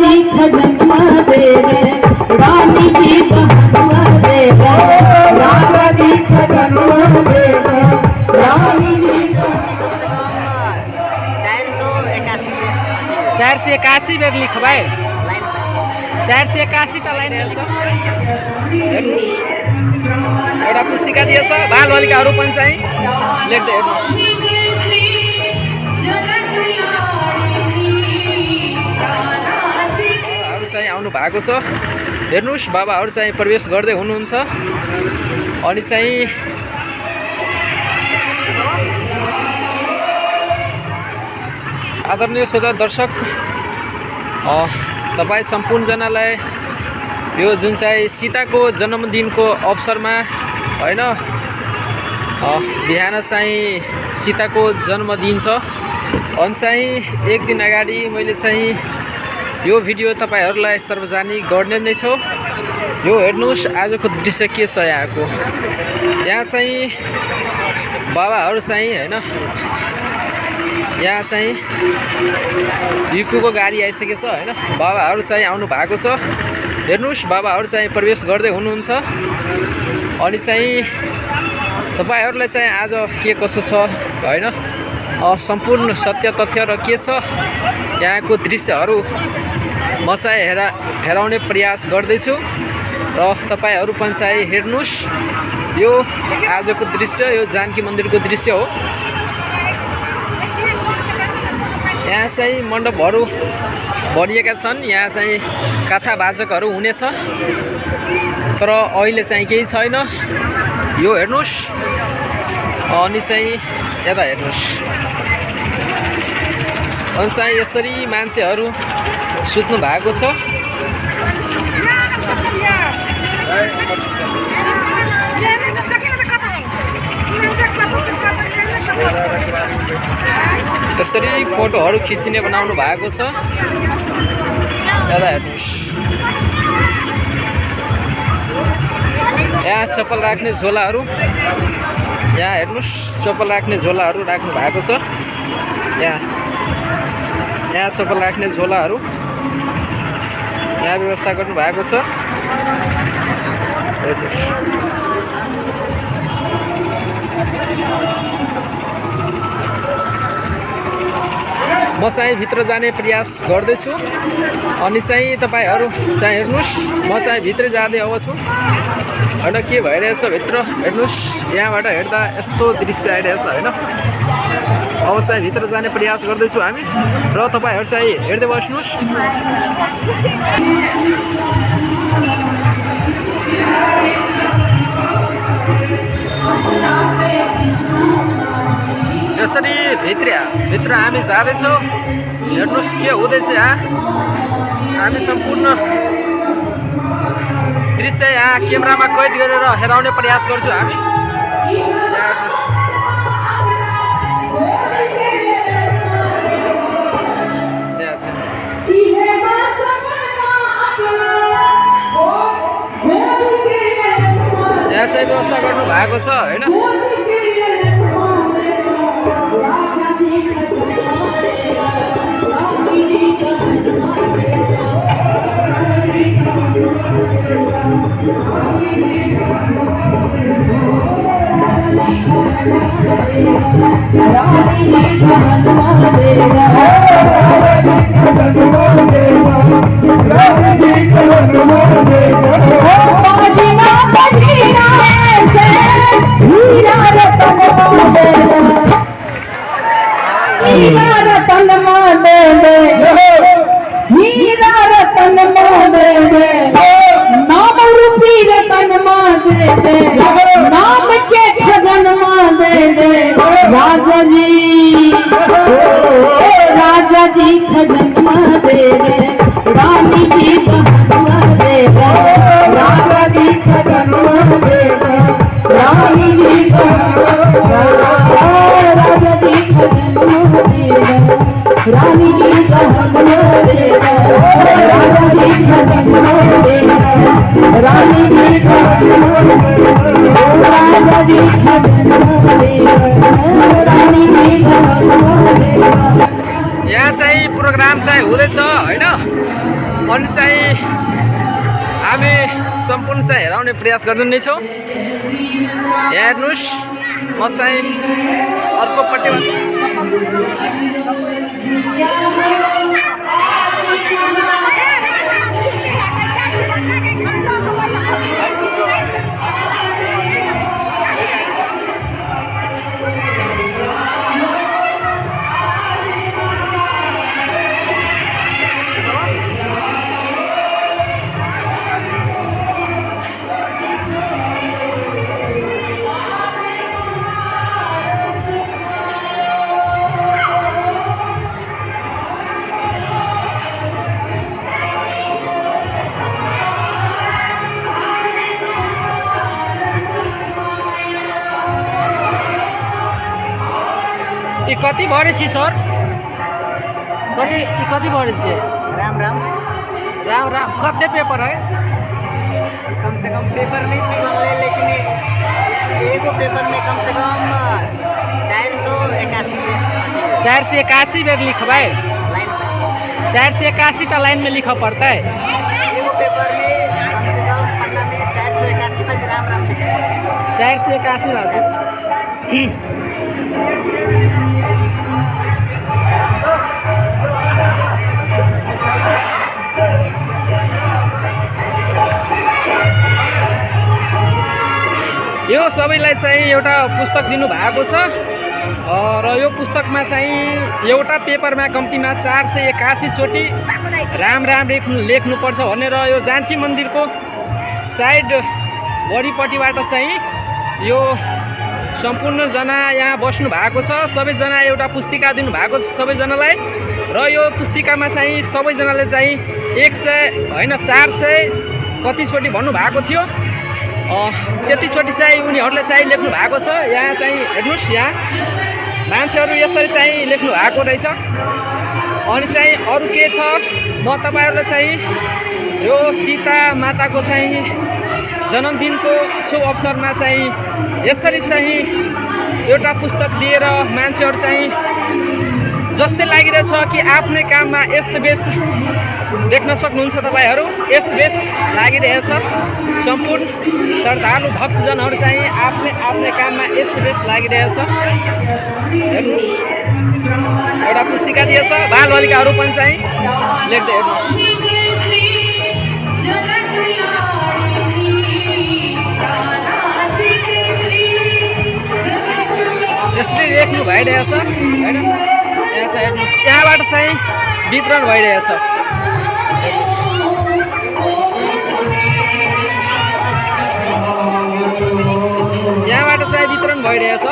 जी खजनवा they they रानी जी खजनवा they they राजा जी खजनवा दे दे रानी जी 481 बेर लिख भाइ 481 टा लाइन हेर्छ हेर्नुस् एउटा पुस्तिका दिएछ बाल बालिकाहरू पनि चाहिँ लेख्दै हेर्नुस् बाबाहरू चाहिँ आउनु भएको छ हेर्नुस् बाबाहरू चाहिँ प्रवेश गर्दै हुनुहुन्छ अनि चाहिँ आदरणीय श्रोता दर्शक तपाईँ सम्पूर्णजनालाई यो जुन चाहिँ सीताको जन्मदिनको अवसरमा हैन बिहान चाहिँ सीताको जन्मदिन छ अनि चाहिँ एक दिन अगाडि मैले चाहिँ यो भिडियो तपाईहरुलाई सार्वजनिक गर्ने नै छु यो हेर्नुस् आजको दृश्य के छ यहाँको यहाँ चाहिँ बाबाहरु चाहिँ हैन यहाँ चाहिँ युकुको गाडी आइसकेछ हैन बाबाहरु चाहिँ आउनु भएको छ हेर्नुस् बाबाहरु चाहिँ प्रवेश गर्दै हुनुहुन्छ अनि चाहिँ तपाईहरुलाई चाहिँ आज के कसो छ हैन सम्पूर्ण सत्य तथ्य र के छ यहाँको दृश्यहरु म चाहिँ हेराउने प्रयास गर्दै छु र तपाईहरु पनि चाहिँ हेर्नुस् यो आजको दृश्य यो जानकी मन्दिरको दृश्य हो यहाँ चाहिँ मण्डपहरु बनिएका छन् यहाँ चाहिँ कथा वाचकहरु हुनेछ तर अहिले चाहिँ केही छैन यो हेर्नुस् अनि चाहिँ यता हेर्नुस् अनि चाहिँ यसरी मान्छेहरु सुत्नु भएको छ यसरी फोटोहरु खिचिने बनाउनु भएको छ यता हेर्नुस् यहाँ चप्पल राख्ने झोलाहरु यहाँ हेर्नुस् चप्पल राख्ने झोलाहरु राख्नु भएको छ यहाँ चप्पल राख्ने झोलाहरु यहाँ व्यवस्था गर्नु भएको छ हेर्नुस् म चाहिँ भित्र जाने प्रयास गर्दै छु अनि चाहिँ तपाईहरु चाहिँ हेर्नुस् म चाहिँ भित्र जाँदै अब छु हैन के भइरहेछ भित्र हेर्नुस् यहाँबाट हेर्दा यस्तो दृश्य आइरहेछ हैन अब चाहिँ भित्र जाने प्रयास गर्दै छु हामी र तपाईहरु चाहिँ हेर्दै बस्नुस् यसरी भित्र हामी जाँदैछौँ हेर्नुस् के हुँदैछ यहाँ हामी सम्पूर्ण दृश्य यहाँ क्यामेरामा कैद गरेर हेराउने प्रयास गर्छौँ हामी यहाँ चाहिँ व्यवस्था गर्नु भएको छ हैन राजा जी खजनवा दे दे रानी जी खजनवा दे दे राजा जी खजनवा दे दे रानी जी राजा जी खजनवा दे दे रानी जी खजनवा दे दे राजा जी खजनवा दे दे रानी जी खजनवा दे दे राजा जी खजनवा दे दे यहाँ चाहिँ प्रोग्राम चाहिँ हुँदैछ हैन अनि चाहिँ हामी सम्पूर्ण चाहिँ हेराउने प्रयास गर्दै नै छौँ। यहाँ हेर्नुहोस्, म चाहिँ अर्कोपट्टिबाट ये कति भरेछि सर? कति भरेछि? राम राम राम राम। कते पेपर है? कम से कम पेपर नहीं थी बनले, लेकिन एक पेपर में कम से कम 481 बेर लिखबै। लाइन पर 481 टा लाइन में लिखा पड़ता है। एगो पेपर में कम से कम पन्ना में 481 पेज राम राम लिखे। 481 बाजी। यो सबैलाई चाहिँ एउटा पुस्तक दिनुभएको छ र यो पुस्तकमा चाहिँ एउटा पेपरमा कम्तीमा 481 चोटि राम राम लेख्नुपर्छ भनेर यो जानकी मन्दिरको साइड वरिपट्टिबाट चाहिँ यो सम्पूर्णजना यहाँ बस्नु भएको छ। सबैजना एउटा पुस्तिका दिनुभएको छ सबैजनालाई र यो पुस्तिकामा चाहिँ सबैजनाले चाहिँ 100 होइन 400 कतिचोटि भन्नुभएको थियो, त्यतिचोटि चाहिँ उनीहरूले चाहिँ लेख्नु भएको छ। यहाँ चाहिँ हेर्नुहोस्, यहाँ मान्छेहरू यसरी चाहिँ लेख्नु भएको रहेछ। अनि चाहिँ अरू के छ, म तपाईँहरूलाई चाहिँ यो सीता माताको चाहिँ जन्मदिनको शुभ अवसरमा चाहिँ यसरी चाहिँ एउटा पुस्तक दिएर मान्छेहरू चाहिँ जस्तै लागिरहेछ कि आफ्नै काममा यस्त व्यस्त देख्न सक्नुहुन्छ तपाईँहरू, यस्त व्यस्त लागिरहेछ। सम्पूर्ण श्रद्धालु भक्तजनहरू चाहिँ आफ्नै काममा यस्त व्यस्त लागिरहेछ। हेर्नुहोस्, एउटा पुस्तिका दिएछ, बालबालिकाहरू पनि चाहिँ लेख्दै हेर्नुहोस्। यसले लेख्नु भइरहेछ होइन। यहाँ चाहिँ हेर्नुहोस्, यहाँबाट चाहिँ वितरण भइरहेछ। यहाँबाट चाहिँ वितरण भइरहेछ।